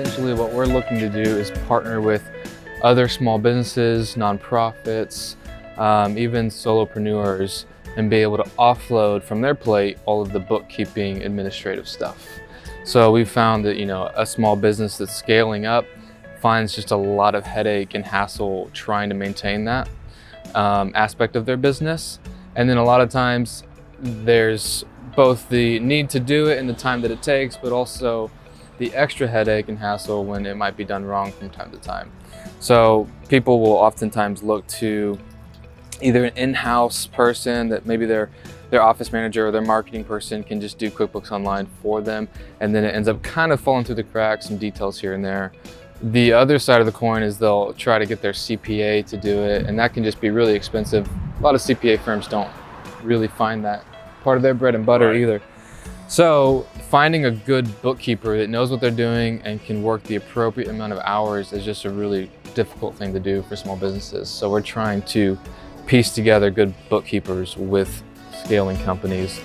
essentially what we're looking to do is partner with other small businesses, nonprofits, even solopreneurs, and be able to offload from their plate all of the bookkeeping administrative stuff. So we found that, a small business that's scaling up finds just a lot of headache and hassle trying to maintain that aspect of their business. And then a lot of times there's both the need to do it and the time that it takes, but also the extra headache and hassle when it might be done wrong from time to time. So people will oftentimes look to either an in-house person that maybe their office manager or their marketing person can just do QuickBooks Online for them, and then it ends up kind of falling through the cracks, some details here and there. The other side of the coin is they'll try to get their CPA to do it, and that can just be really expensive. A lot of CPA firms don't really find that part of their bread and butter either. So finding a good bookkeeper that knows what they're doing and can work the appropriate amount of hours is just a really difficult thing to do for small businesses. So we're trying to piece together good bookkeepers with scaling companies.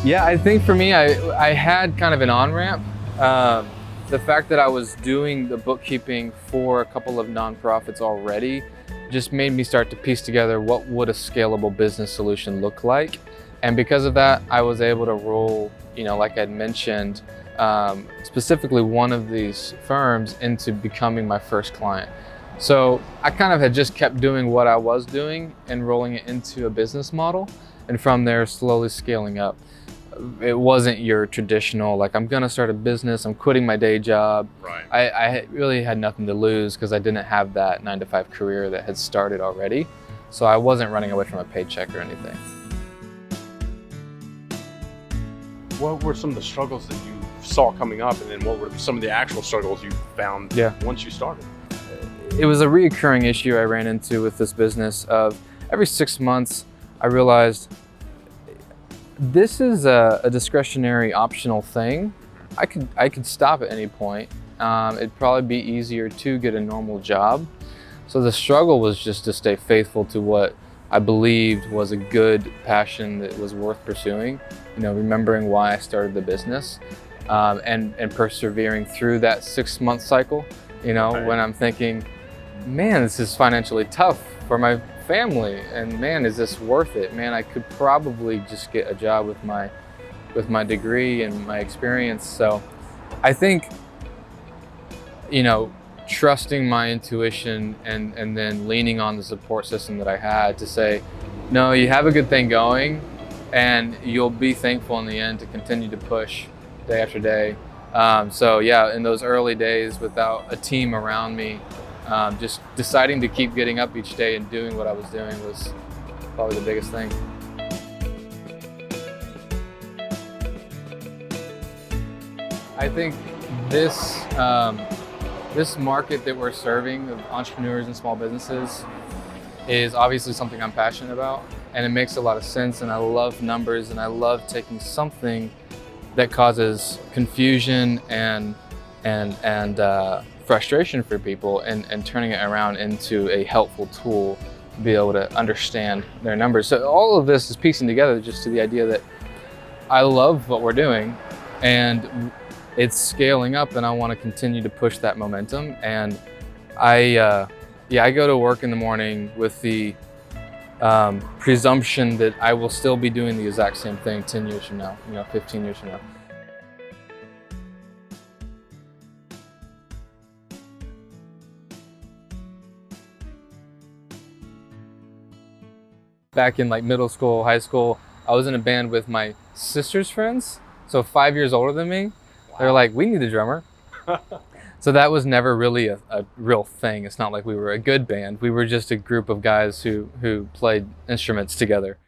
Yeah, I think for me, I had kind of an on-ramp. The fact that I was doing the bookkeeping for a couple of nonprofits already just made me start to piece together what would a scalable business solution look like. And because of that, I was able to roll, like I'd mentioned, specifically one of these firms into becoming my first client. So I kind of had just kept doing what I was doing and rolling it into a business model, and from there slowly scaling up. It wasn't your traditional, like, I'm gonna start a business, I'm quitting my day job. Right. I really had nothing to lose because I didn't have that 9-to-5 career that had started already. So I wasn't running away from a paycheck or anything. What were some of the struggles that you saw coming up, and then what were some of the actual struggles you found once you started? It was a reoccurring issue I ran into with this business of every 6 months, I realized this is a discretionary optional thing. I could stop at any point. It'd probably be easier to get a normal job. So the struggle was just to stay faithful to what I believed was a good passion that was worth pursuing, remembering why I started the business, and persevering through that 6-month cycle, when I'm thinking, man, this is financially tough for my family, and man, is this worth it? Man, I could probably just get a job with my degree and my experience. So I think, trusting my intuition and then leaning on the support system that I had to say, no, you have a good thing going, and you'll be thankful in the end to continue to push day after day. So yeah, in those early days without a team around me, just deciding to keep getting up each day and doing what I was doing was probably the biggest thing. I think this market that we're serving of entrepreneurs and small businesses is obviously something I'm passionate about, and it makes a lot of sense, and I love numbers, and I love taking something that causes confusion and frustration for people and turning it around into a helpful tool to be able to understand their numbers. So all of this is piecing together just to the idea that I love what we're doing and it's scaling up, and I want to continue to push that momentum. And I go to work in the morning with the presumption that I will still be doing the exact same thing 10 years from now, 15 years from now. Back in middle school, high school, I was in a band with my sister's friends, so 5 years older than me. Wow. They were like, we need a drummer. So that was never really a real thing. It's not like we were a good band. We were just a group of guys who played instruments together.